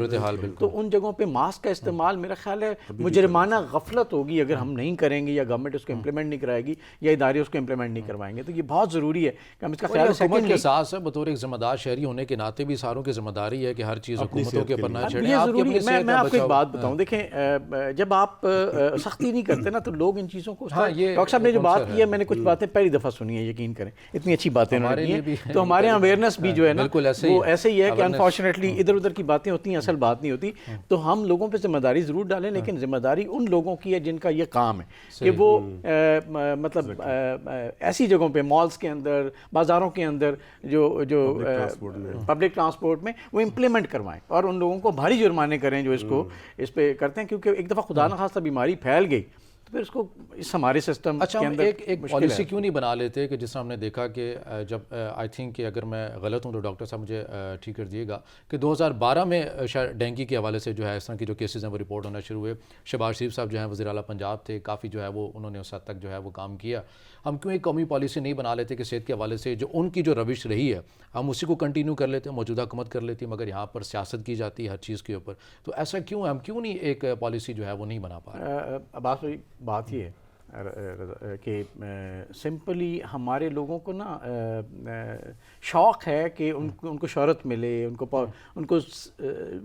تو ان جگہوں پہ ماسک کا استعمال میرا خیال ہے مجرمانہ غفلت ہوگی اگر ہم نہیں کریں گے, یا گورنمنٹ اس کو امپلیمنٹ نہیں کرائے گی, یا ادارے اس کو امپلیمنٹ نہیں کروائیں گے. تو یہ بہت ضروری ہے کہ ہم اس کا خیال رکھیں. حکومت کے ساتھ بطور ایک ذمہ دار شہری ہونے کے ناطے بھی ساروں کی ذمہ داری ہے کہ ہر چیز حکومتوں کے اوپر نہ چھیڑیں. میں آپ کو ایک بات بتاؤں, دیکھیں جب آپ سختی نہیں کرتے نا تو لوگ ان چیزوں کو, ڈاکٹر صاحب نے جو بات کی ہے میں نے کچھ باتیں پہلی دفعہ سنی ہیں, یقین کریں اتنی اچھی باتیں انہوں نے کی ہیں, تو ہمارے یہاں اویئرنیس بھی جو ہے نا وہ ایسے ہی ہے کہ انفارچونیٹلی ادھر ادھر کی باتیں ہوتی ہیں, اصل بات نہیں ہوتی. تو ہم لوگوں پہ ذمہ داری ضرور ڈالیں, لیکن ذمہ داری ان لوگوں کی ہے جن کا یہ کام ہے کہ وہ مطلب ایسی جگہوں پہ, مالز کے اندر, بازاروں کے اندر, جو پبلک ٹرانسپورٹ میں وہ امپلیمنٹ کروائیں, اور ان لوگوں کو بھاری جرمانے کریں جو اس پہ کرتے ہیں. کیونکہ ایک دفعہ خدا نخواستہ بیماری پھیل گئی تو پھر اس کو اس ہمارے سسٹم اچھا ہم ایک پالیسی کیوں نہیں بنا لیتے کہ جس طرح ہم نے دیکھا کہ جب آئی تھنک کہ اگر میں غلط ہوں تو ڈاکٹر صاحب مجھے ٹھیک کر دیے گا کہ 2012 میں شاید ڈینگی کے حوالے سے جو ہے اس طرح کی جو کیسز ہیں وہ رپورٹ ہونا شروع ہوئے. شہباز شریف صاحب جو ہیں وزیر اعلیٰ پنجاب تھے, کافی جو ہے وہ انہوں نے اس حد تک جو ہے وہ کام کیا. ہم کیوں ایک قومی پالیسی نہیں بنا لیتے کہ صحت کے حوالے سے جو ان کی جو روش رہی ہے ہم اسی کو کنٹینیو کر لیتے ہیں, موجودہ حکومت کر لیتی ہے, مگر یہاں پر سیاست کی جاتی ہے ہر چیز کے اوپر. تو ایسا کیوں ہے, ہم کیوں نہیں ایک پالیسی جو ہے وہ نہیں بنا پا رہے؟ بات یہ ہے کہ سمپلی ہمارے لوگوں کو نا شوق ہے کہ ان کو شہرت ملے, ان کو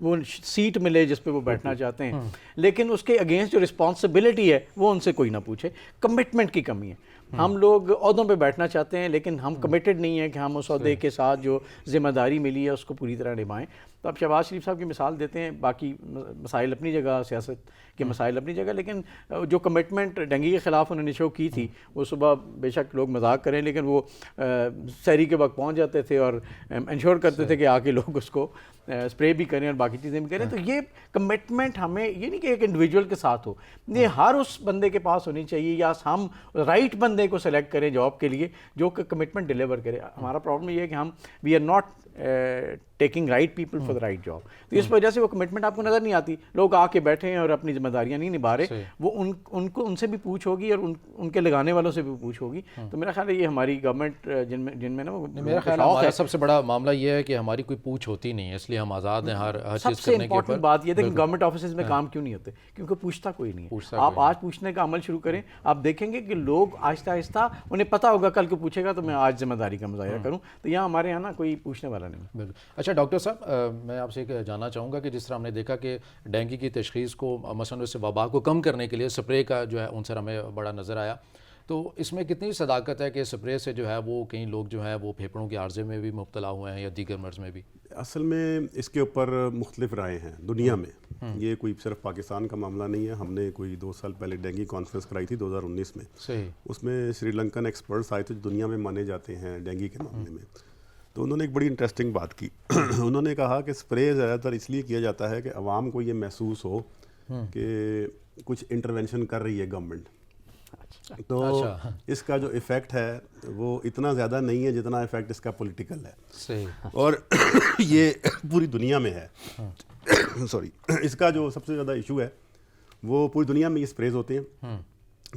وہ سیٹ ملے جس پہ وہ بیٹھنا چاہتے ہیں, لیکن اس کے اگینسٹ جو رسپانسبلٹی ہے وہ ان سے کوئی نہ پوچھے. کمٹمنٹ کی کمی ہے. ہم لوگ عہدوں پہ بیٹھنا چاہتے ہیں لیکن ہم کمیٹڈ نہیں ہیں کہ ہم اس عہدے کے ساتھ جو ذمہ داری ملی ہے اس کو پوری طرح نبھائیں. تو اب شہباز شریف صاحب کی مثال دیتے ہیں، باقی مسائل اپنی جگہ، سیاست کے مسائل اپنی جگہ، لیکن جو کمٹمنٹ ڈینگی کے خلاف انہوں نے شو کی تھی، وہ صبح بے شک لوگ مذاق کریں لیکن وہ سحری کے وقت پہنچ جاتے تھے اور انشور کرتے تھے کہ آ کے لوگ اس کو اسپرے بھی کریں اور باقی چیزیں بھی کریں. تو یہ کمٹمنٹ ہمیں یہ نہیں کہ ایک انڈیویجول کے ساتھ ہو، یہ ہر اس بندے کے پاس ہونی چاہیے، یا ہم رائٹ بندے کو سلیکٹ کریں جاب کے لیے جو کہ کمٹمنٹ ڈیلیور کرے. ہمارا پرابلم یہ ہے کہ ہم we are not taking right people for the right job. تو اس وجہ سے وہ کمٹمنٹ آپ کو نظر نہیں آتی، لوگ آ کے بیٹھے ہیں اور اپنی ذمہ داریاں نہیں نبھا رہے. وہ ان سے بھی پوچھ ہوگی اور ان کے لگانے والوں سے بھی پوچھ ہوگی. تو میرا خیال ہے یہ ہماری گورنمنٹ جن میں نا میرا خیال ہے سب سے بڑا معاملہ یہ ہے کہ ہماری کوئی پوچھ ہوتی نہیں ہے، اس لیے ہم آزاد ہیں ہر چیز کرنے کے. سب سے امپورٹنٹ بات یہ ہے کہ گورنمنٹ آفیسز میں کام کیوں نہیں ہوتے، کیونکہ پوچھتا کوئی نہیں ہے. آپ آج پوچھنے کا عمل شروع کریں، آپ دیکھیں گے کہ لوگ آہستہ آہستہ انہیں پتہ ہوگا کل کو پوچھے گا تو میں آج ذمہ داری کا مظاہرہ کروں. تو یہاں ہمارے یہاں نا کوئی پوچھنے والا نہیں. بالکل. اچھا ڈاکٹر صاحب، میں آپ سے جاننا چاہوں گا کہ جس طرح ہم نے دیکھا کہ ڈینگی کی تشخیص کو مثلاً اس وبا کو کم کرنے کے لیے سپرے کا جو ہے عنصر ہمیں بڑا نظر آیا، تو اس میں کتنی صداقت ہے کہ سپرے سے جو ہے وہ کئی لوگ جو ہیں وہ پھیپھڑوں کے عارضے میں بھی مبتلا ہوئے ہیں یا دیگر مرض میں بھی؟ اصل میں اس کے اوپر مختلف رائے ہیں دنیا میں. یہ کوئی صرف پاکستان کا معاملہ نہیں ہے. ہم نے کوئی 2 سال پہلے ڈینگی کانفرنس کرائی تھی 2019 میں. صحیح. اس میں سری لنکن ایکسپرٹس آئے تھے جو دنیا میں مانے جاتے ہیں ڈینگی کے معاملے میں. تو انہوں نے ایک بڑی انٹرسٹنگ بات کی. انہوں نے کہا کہ اسپرے زیادہ تر اس لیے کیا جاتا ہے کہ عوام کو یہ محسوس ہو کہ کچھ انٹرونشن کر رہی ہے گورنمنٹ. تو اس کا جو ایفیکٹ ہے وہ اتنا زیادہ نہیں ہے جتنا ایفیکٹ اس کا پولیٹیکل ہے. صحیح. اور یہ پوری دنیا میں ہے. سوری. اس کا جو سب سے زیادہ ایشو ہے وہ پوری دنیا میں یہ اسپریز ہوتے ہیں،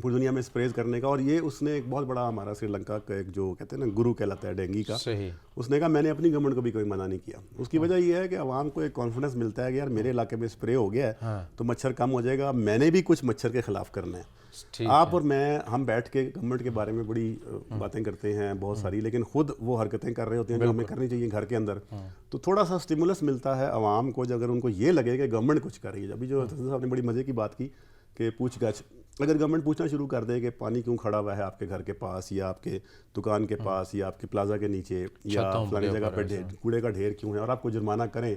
پوری دنیا میں اسپریز کرنے کا. اور یہ اس نے ایک بہت بڑا ہمارا سری لنکا کا ایک جو کہتے ہیں نا گرو کہلاتا ہے ڈینگی کا. صحیح. اس نے کہا میں نے اپنی گورنمنٹ کو بھی کوئی منع نہیں کیا. اس کی وجہ یہ ہے کہ عوام کو ایک کانفیڈنس ملتا ہے کہ یار میرے علاقے میں اسپرے ہو گیا ہے تو مچھر کم ہو جائے گا، میں نے بھی کچھ مچھر کے خلاف کرنا ہے. آپ اور میں ہم بیٹھ کے گورنمنٹ کے بارے میں بڑی باتیں کرتے ہیں بہت ساری، لیکن خود وہ حرکتیں کر رہے ہوتے ہیں جو ہمیں کرنی چاہیے گھر کے اندر. تو تھوڑا سا سٹیمولس ملتا ہے عوام کو اگر ان کو یہ لگے کہ گورنمنٹ کچھ کر رہی ہے. ابھی جو صاحب نے بڑی مزے کی بات کی کہ پوچھ گچھ، اگر گورنمنٹ پوچھنا شروع کر دے کہ پانی کیوں کھڑا ہوا ہے آپ کے گھر کے پاس یا آپ کے دکان کے پاس یا آپ کے پلازا کے نیچے یا فلانی جگہ پہ کوڑے کا ڈھیر کیوں ہے، اور آپ کو جرمانہ کریں،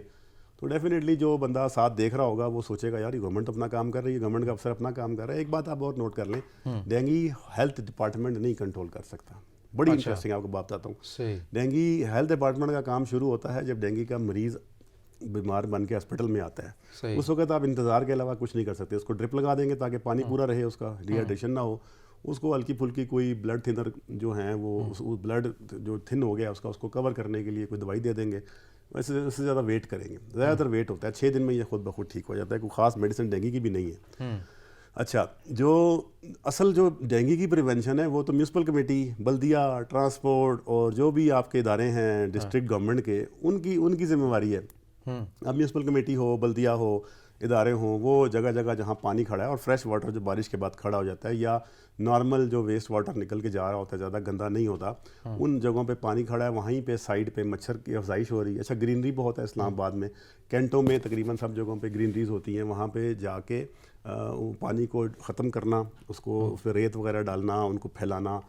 تو ڈیفینیٹلی جو بندہ ساتھ دیکھ رہا ہوگا وہ سوچے گا یار یہ گورنمنٹ اپنا کام کر رہی ہے، گورنمنٹ کا افسر اپنا کام کر رہا ہے. ایک بات آپ اور نوٹ کر لیں، ڈینگی ہیلتھ ڈپارٹمنٹ نہیں کنٹرول کر سکتا. بڑی انٹرسٹنگ آپ کو بات بتاتا ہوں. ڈینگی ہیلتھ ڈپارٹمنٹ کا کام شروع ہوتا ہے جب ڈینگی کا مریض بیمار بن کے ہاسپٹل میں آتا ہے. اس وقت آپ انتظار کے علاوہ کچھ نہیں کر سکتے. اس کو ڈرپ لگا دیں گے تاکہ پانی پورا رہے، اس کا ڈی ہائیڈریشن نہ ہو. اس کو ہلکی پھلکی کوئی بلڈ تھنر جو ہیں وہ بلڈ جو تھن ہو گیا اس کو کور کرنے کے لیے کوئی دوائی دے دیں گے. ویسے اس سے زیادہ ویٹ کریں گے، زیادہ تر ویٹ ہوتا ہے 6 دن میں یہ خود بخود ٹھیک ہو جاتا ہے. کوئی خاص میڈیسن ڈینگی کی بھی نہیں ہے. اچھا، جو اصل جو ڈینگی کی پریونشن ہے وہ تو میونسپل کمیٹی، بلدیہ، ٹرانسپورٹ اور جو بھی آپ کے ادارے ہیں ڈسٹرکٹ گورنمنٹ کے، ان کی ذمہ داری ہے. اب میونسپل کمیٹی ہو، بلدیہ ہو، ادارے ہوں، وہ جگہ جگہ جہاں پانی کھڑا ہے اور فریش واٹر جو بارش کے بعد کھڑا ہو جاتا ہے یا نارمل جو ویسٹ واٹر نکل کے جا رہا ہوتا ہے زیادہ گندا نہیں ہوتا، ان جگہوں پہ پانی کھڑا ہے، وہیں پہ سائڈ پہ مچھر کی افزائش ہو رہی ہے. اچھا، گرینری بہت ہے اسلام آباد میں، کینٹوں میں تقریباً سب جگہوں پہ گرینریز ہوتی ہیں. وہاں پہ جا کے پانی کو ختم کرنا، اس کو اس پہ ریت وغیرہ ڈالنا، ان کو پھیلانا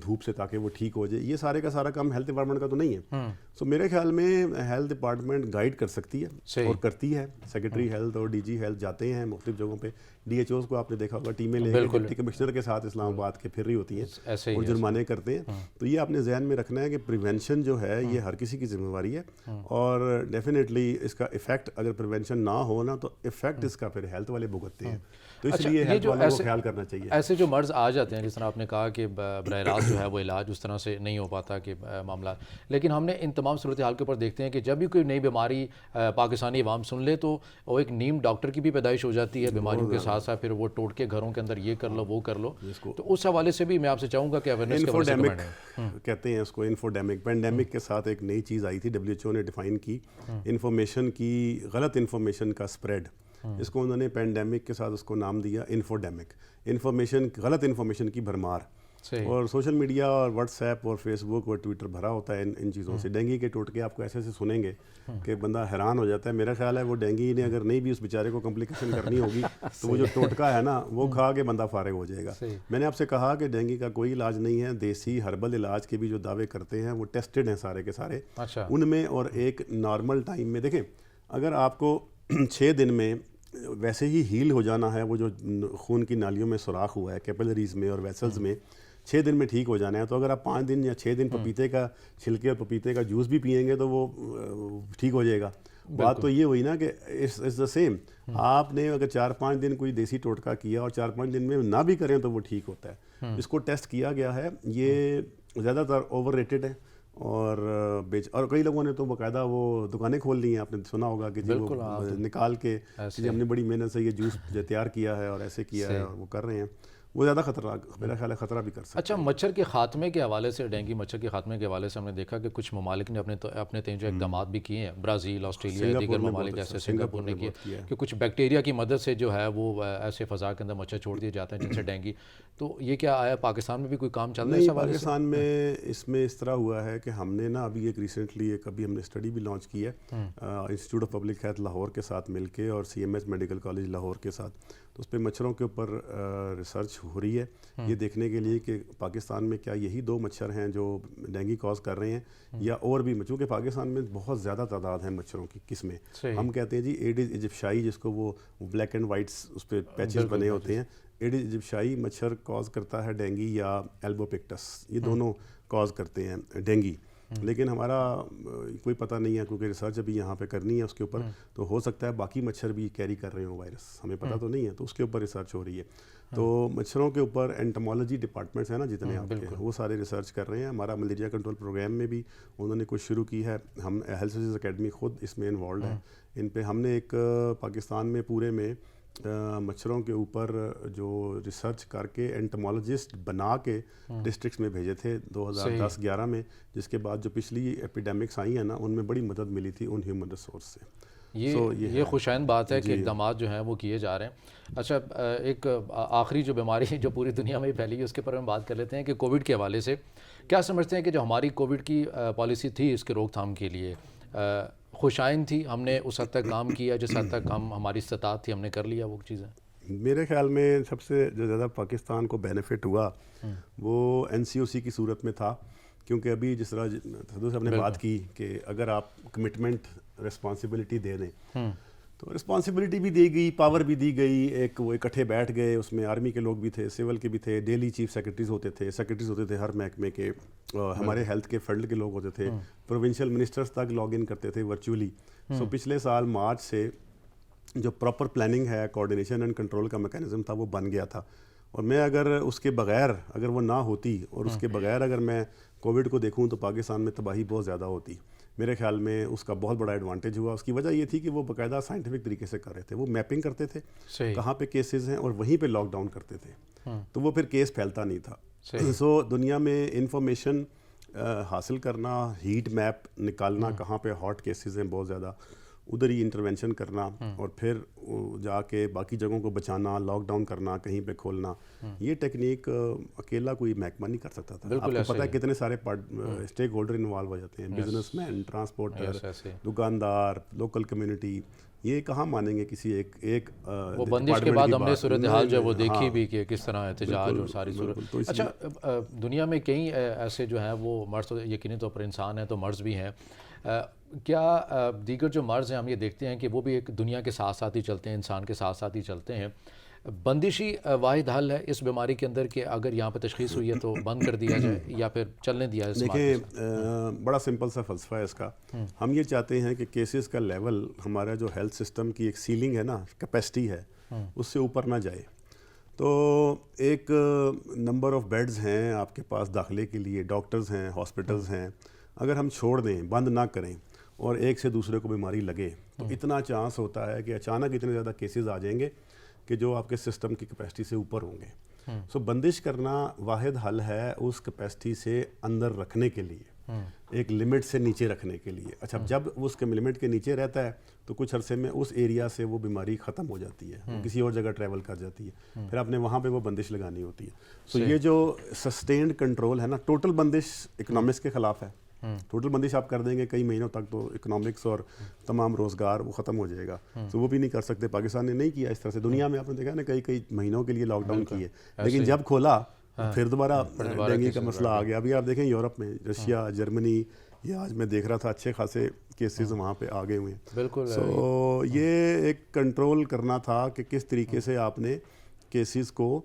دھوپ سے تاکہ وہ ٹھیک ہو جائے، یہ سارے کا سارا کام ہیلتھ ڈپارٹمنٹ کا تو نہیں ہے. سو میرے خیال میں ہیلتھ ڈپارٹمنٹ گائیڈ کر سکتی ہے اور کرتی ہے. سیکرٹری ہیلتھ اور ڈی جی ہیلتھ جاتے ہیں مختلف جگہوں پہ. ڈی ایچ اوز کو آپ نے دیکھا ہوگا ٹیمیں لے کے ڈپٹی کمشنر کے ساتھ اسلام آباد کے پھر رہی ہوتی ہیں اور جرمانے کرتے ہیں. تو یہ آپ نے ذہن میں رکھنا ہے کہ پریونشن جو ہے یہ ہر کسی کی ذمہ داری ہے، اور ڈیفینیٹلی اس کا ایفیکٹ اگر پریونشن نہ ہو نا تو ایفیکٹ اس کا پھر ہیلتھ والے بھگتتے ہیں. تو اس لیے ہیلتھ والوں کو خیال کرنا چاہیے. ایسے جو مرض آ جاتے ہیں جس طرح آپ نے کہا کہ براہ راست جو ہے وہ علاج اس طرح سے نہیں ہو پاتا کہ معاملات، لیکن ہم نے ان تمام صورتحال کے اوپر دیکھتے ہیں کہ جب بھی کوئی نئی بیماری پاکستانی عوام سن لے تو وہ ایک نیم ڈاکٹر کی بھی پیدائش ہو جاتی ہے بیماریوں کے ساتھ ساتھ، پھر وہ ٹوٹ کے گھروں کے اندر یہ کر لو وہ کر لو. تو اس حوالے سے بھی میں آپ سے چاہوں گا کہ اویئرنیس کے حوالے سے کہتے ہیں اس کو انفوڈیمک. پینڈیمک کے ساتھ ایک نئی چیز آئی تھی، WHO نے ڈیفائن کی، انفارمیشن کی غلط انفارمیشن کا اسپریڈ. اس کو انہوں نے پینڈیمک کے ساتھ اس کو نام دیا انفوڈیمک. انفارمیشن، غلط انفارمیشن کی بھرمار. اور سوشل میڈیا اور واٹس ایپ اور فیس بک اور ٹویٹر بھرا ہوتا ہے ان چیزوں سے. ڈینگی کے ٹوٹکے آپ کو ایسے سے سنیں گے کہ بندہ حیران ہو جاتا ہے. میرا خیال ہے وہ ڈینگی نے اگر نہیں بھی اس بیچارے کو کمپلیکیشن کرنی ہوگی تو وہ جو ٹوٹکا ہے نا وہ کھا کے بندہ فارغ ہو جائے گا. میں نے آپ سے کہا کہ ڈینگی کا کوئی علاج نہیں ہے. دیسی ہربل علاج کے بھی جو دعوے کرتے ہیں وہ ٹیسٹڈ ہیں سارے کے سارے ان میں. اور ایک نارمل ٹائم میں دیکھیں اگر آپ کو 6 دن میں ویسے ہی ہیل ہو جانا ہے، وہ جو خون کی نالیوں میں سوراخ ہوا ہے کیپلریز میں اور ویسلز میں 6 دن میں ٹھیک ہو جانا ہے، تو اگر آپ 5 دن یا 6 دن پپیتے کا چھلکے اور پپیتے کا جوس بھی پئیں گے تو وہ ٹھیک ہو جائے گا۔ بات تو یہ ہوئی نا کہ اٹس دا سیم، آپ نے اگر 4-5 دن کوئی دیسی ٹوٹکا کیا اور 4-5 دن میں نہ بھی کریں تو وہ ٹھیک ہوتا ہے۔ اس کو ٹیسٹ کیا گیا ہے، یہ زیادہ تر اوور ریٹڈ ہے، اور کئی لوگوں نے تو باقاعدہ وہ دکانیں کھول لی ہیں، آپ نے سنا ہوگا کہ جی وہ نکال کے جی ہم نے بڑی محنت سے یہ جوس جو تیار کیا ہے اور ایسے کیا ہے اور وہ کر رہے ہیں، وہ زیادہ خطرہ میرا خیال ہے خطرہ بھی کر سکتا ہے۔ اچھا، مچھر کے خاتمے کے حوالے سے، ڈینگی مچھر کے خاتمے کے حوالے سے ہم نے دیکھا کہ کچھ ممالک نے اپنے جو اقدامات بھی کیے ہیں، برازیل، آسٹریلیا، دیگر ممالک جیسے سنگاپور نے کیے کہ کچھ بیکٹیریا کی مدد سے جو ہے وہ ایسے فضا کے اندر مچھر چھوڑ دیے جاتے ہیں جن سے ڈینگی، تو یہ کیا آیا پاکستان میں بھی کوئی کام چل رہا ہے اس حوالے سے؟ پاکستان میں اس طرح ہوا ہے کہ ہم نے نا ابھی ریسنٹلی ابھی ہم نے اسٹڈی بھی لانچ کی ہے institute of public health Lahore کے ساتھ مل کے اور CMS میڈیکل کالج لاہور کے ساتھ، تو اس پہ مچھروں کے اوپر ریسرچ ہو رہی ہے یہ دیکھنے کے لیے کہ پاکستان میں کیا یہی 2 مچھر ہیں جو ڈینگی کاز کر رہے ہیں یا اور بھی، چونکہ پاکستان میں بہت زیادہ تعداد ہے مچھروں کی قسمیں، ہم کہتے ہیں جی ایڈز ایجپشائی، جس کو وہ بلیک اینڈ وائٹس اس پہ پیچز بنے ہوتے ہیں، ایڈز ایجپشائی مچھر کاز کرتا ہے ڈینگی یا ایلبوپکٹس، یہ دونوں کاز کرتے ہیں ڈینگی، لیکن ہمارا کوئی پتہ نہیں ہے کیونکہ ریسرچ ابھی یہاں پہ کرنی ہے اس کے اوپر، تو ہو سکتا ہے باقی مچھر بھی کیری کر رہے ہوں وائرس، ہمیں پتہ تو نہیں ہے، تو اس کے اوپر ریسرچ ہو رہی ہے۔ تو مچھروں کے اوپر انٹمالوجی ڈپارٹمنٹس ہیں نا جتنے آپ کے، وہ سارے ریسرچ کر رہے ہیں۔ ہمارا ملیریا کنٹرول پروگرام میں بھی انہوں نے کچھ شروع کی ہے، ہم ہیلتھ سروسز اکیڈمی خود اس میں انوالوڈ ہے، ان پہ ہم نے ایک پاکستان میں پورے میں مچھروں کے اوپر جو ریسرچ کر کے انٹمالوجسٹ بنا کے ڈسٹرکٹس میں بھیجے تھے 2010-11 میں، جس کے بعد جو پچھلی ایپیڈیمکس آئی ہیں نا ان میں بڑی مدد ملی تھی ان ہیومن ریسورس سے۔ یہ خوشائند بات ہے کہ اقدامات جو ہیں وہ کیے جا رہے ہیں۔ اچھا، ایک آخری جو بیماری جو پوری دنیا میں پھیلی ہے اس کے اوپر ہم بات کر لیتے ہیں کہ کووڈ کے حوالے سے کیا سمجھتے ہیں کہ جو ہماری کووڈ کی پالیسی تھی اس کے روک تھام کے لیے خوشائند تھی، ہم نے اس حد تک کام کیا جس حد تک ہماری استطاعت تھی، ہم نے کر لیا وہ چیزیں؟ میرے خیال میں سب سے جو زیادہ پاکستان کو بینیفٹ ہوا وہ NCOC کی صورت میں تھا، کیونکہ ابھی جس طرح صاحب نے بات کی کہ اگر آپ کمٹمنٹ رسپانسبلٹی دے دیں تو رسپانسبلٹی بھی دی گئی، پاور بھی دی گئی، ایک وہ اکٹھے بیٹھ گئے، اس میں آرمی کے لوگ بھی تھے، سول کے بھی تھے، ڈیلی چیف سیکرٹریز ہوتے تھے ہر محکمے کے، ہمارے ہیلتھ کے فیلڈ کے لوگ ہوتے تھے، پروونشل منسٹرز تک لاگ ان کرتے تھے ورچولی۔ سو پچھلے سال مارچ سے جو پراپر پلاننگ ہے، کوآرڈینیشن اینڈ کنٹرول کا میکانزم تھا وہ بن گیا تھا، اور میں اگر اس کے بغیر اگر وہ نہ ہوتی اور اس کے بغیر اگر میں کووڈ کو دیکھوں تو پاکستان میں تباہی بہت زیادہ ہوتی۔ میرے خیال میں اس کا بہت بڑا ایڈوانٹیج ہوا۔ اس کی وجہ یہ تھی کہ وہ باقاعدہ سائنٹیفک طریقے سے کر رہے تھے، وہ میپنگ کرتے تھے کہاں پہ کیسز ہیں اور وہیں پہ لاک ڈاؤن کرتے تھے، تو وہ پھر کیس پھیلتا نہیں تھا۔ سو دنیا میں انفارمیشن حاصل کرنا، ہیٹ میپ نکالنا کہاں پہ ہاٹ کیسز ہیں بہت زیادہ، ادھر ہی انٹرونشن کرنا اور پھر جا کے باقی جگہوں کو بچانا، لاک ڈاؤن کرنا، کہیں پہ کھولنا، یہ ٹیکنیک اکیلا کوئی محکمہ نہیں کر سکتا تھا۔ آپ کو پتہ ہے کتنے سارے اسٹیک ہولڈر انوالو ہو جاتے ہیں، بزنس مین، ٹرانسپورٹر، دکاندار، لوکل کمیونٹی، یہ کہاں مانیں گے کسی ایک وہ بندش کے بعد ہم نے صورتحال جو ہے وہ دیکھی بھی کہ کس طرح احتجاج اور ساری صورت۔ اچھا، دنیا میں کئی ایسے جو ہیں وہ مرض یقینی طور پر انسان ہیں تو مرض بھی ہیں، کیا دیگر جو مرض ہیں ہم یہ دیکھتے ہیں کہ وہ بھی ایک دنیا کے ساتھ ساتھ ہی چلتے ہیں، انسان کے ساتھ ساتھ ہی چلتے ہیں، بندشی واحد حل ہے اس بیماری کے اندر کہ اگر یہاں پہ تشخیص ہوئی ہے تو بند کر دیا جائے یا پھر چلنے دیا جائے؟ دیکھیں، بڑا سمپل سا فلسفہ ہے اس کا، ہم یہ چاہتے ہیں کہ کیسز کا لیول ہمارا جو ہیلتھ سسٹم کی ایک سیلنگ ہے نا، کیپیسٹی ہے، اس سے اوپر نہ جائے۔ تو ایک نمبر آف بیڈز ہیں آپ کے پاس داخلے کے لیے، ڈاکٹرز ہیں، ہاسپٹلز ہیں، اگر ہم چھوڑ دیں، بند نہ کریں اور ایک سے دوسرے کو بیماری لگے تو اتنا چانس ہوتا ہے کہ اچانک اتنے زیادہ کیسز آ جائیں گے کہ جو آپ کے سسٹم کی کیپیسٹی سے اوپر ہوں گے۔ سو بندش کرنا واحد حل ہے اس کیپیسٹی سے اندر رکھنے کے لیے، ایک لمٹ سے نیچے رکھنے کے لیے۔ اچھا، جب اس کے لمٹ کے نیچے رہتا ہے تو کچھ عرصے میں اس ایریا سے وہ بیماری ختم ہو جاتی ہے، کسی اور جگہ ٹریول کر جاتی ہے، پھر آپ نے وہاں پہ وہ بندش لگانی ہوتی ہے۔ سو یہ جو سسٹینڈ کنٹرول ہے نا، ٹوٹل بندش اکنامکس کے خلاف ہے، ٹوٹل بندش آپ کر دیں گے کئی مہینوں تک تو اکنامکس اور تمام روزگار وہ ختم ہو جائے گا، تو وہ بھی نہیں کر سکتے۔ پاکستان نے نہیں کیا اس طرح سے، دنیا میں آپ نے دیکھا نا کئی مہینوں کے لیے لاک ڈاؤن کیے، لیکن جب کھولا پھر دوبارہ ڈینگی کا مسئلہ آ گیا. ابھی آپ دیکھیں یورپ میں رشیا، جرمنی، یہ آج میں دیکھ رہا تھا اچھے خاصے کیسز وہاں پہ آ گئے ہوئے ہیں. بالکل. سو یہ ایک کنٹرول کرنا تھا کہ کس طریقے سے آپ نے کیسز کو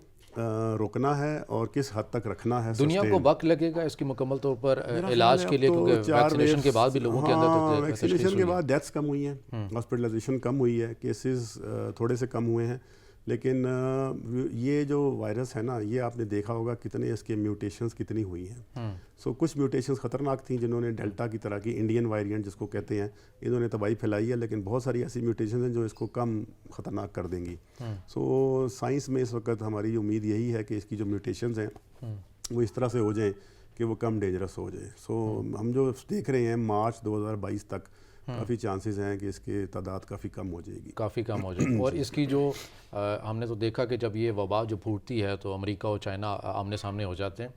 روکنا ہے اور کس حد تک رکھنا ہے. دنیا کو وقت لگے گا اس کی مکمل طور پر علاج کے لیے، کیونکہ ویکسینیشن کے بعد بھی لوگوں کے اندر ویکسینیشن کے بعد ڈیتھس کم ہوئی ہیں، ہاسپٹلائزیشن کم ہوئی ہے، کیسز تھوڑے سے کم ہوئے ہیں. لیکن یہ جو وائرس ہے نا، یہ آپ نے دیکھا ہوگا کتنے اس کے میوٹیشنز کتنی ہوئی ہیں. سو کچھ میوٹیشنز خطرناک تھیں جنہوں نے ڈیلٹا کی طرح کی انڈین ویریئنٹ جس کو کہتے ہیں، انہوں نے تباہی پھیلائی ہے. لیکن بہت ساری ایسی میوٹیشنز ہیں جو اس کو کم خطرناک کر دیں گی. سو سائنس میں اس وقت ہماری امید یہی ہے کہ اس کی جو میوٹیشنز ہیں وہ اس طرح سے ہو جائیں کہ وہ کم ڈینجرس ہو جائیں. سو ہم جو دیکھ رہے ہیں مارچ 2022 تک کافی چانسز ہیں کہ اس کی تعداد کافی کم ہو جائے گی، کافی کم ہو جائے گی. اور اس کی جو ہم نے تو دیکھا کہ جب یہ وبا جو پھوٹتی ہے تو امریکہ اور چائنا آمنے سامنے ہو جاتے ہیں.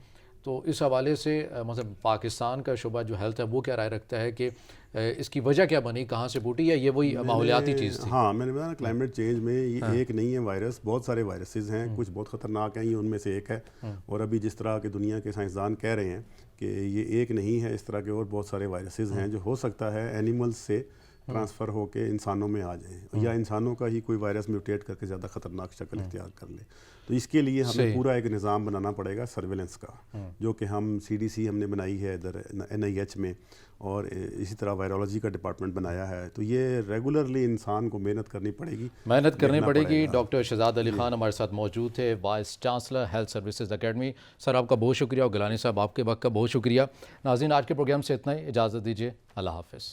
تو اس حوالے سے مثلا پاکستان کا شعبہ جو ہیلتھ ہے وہ کیا رائے رکھتا ہے کہ اس کی وجہ کیا بنی، کہاں سے پھوٹی، یا یہ وہی ماحولیاتی چیز تھی؟ ہاں میں نے بتایا کلائمیٹ چینج میں یہ ایک نہیں ہے وائرس، بہت سارے وائرسز ہیں. کچھ بہت خطرناک ہیں، یہ ان میں سے ایک ہے. اور ابھی جس طرح کہ دنیا کے سائنسدان کہہ رہے ہیں کہ یہ ایک نہیں ہے، اس طرح کے اور بہت سارے وائرسز ہیں جو ہو سکتا ہے اینیملز سے ٹرانسفر ہو کے انسانوں میں آ جائیں، یا انسانوں کا ہی کوئی وائرس میوٹیٹ کر کے زیادہ خطرناک شکل اختیار کر لے. تو اس کے لیے ہمیں پورا ایک نظام بنانا پڑے گا سرویلنس کا، جو کہ ہم CDC ہم نے بنائی ہے ادھر NIH میں، اور اسی طرح وائرولوجی کا ڈپارٹمنٹ بنایا ہے. تو یہ ریگولرلی انسان کو محنت کرنی پڑے گی. ڈاکٹر شہزاد علی خان ہمارے ساتھ موجود تھے، vice chancellor health services academy. Sir آپ کا بہت شکریہ، اور گیلانی صاحب آپ کے وقت کا بہت شکریہ. ناظرین آج کے پروگرام سے اتنا ہی، اجازت دیجیے، اللہ حافظ.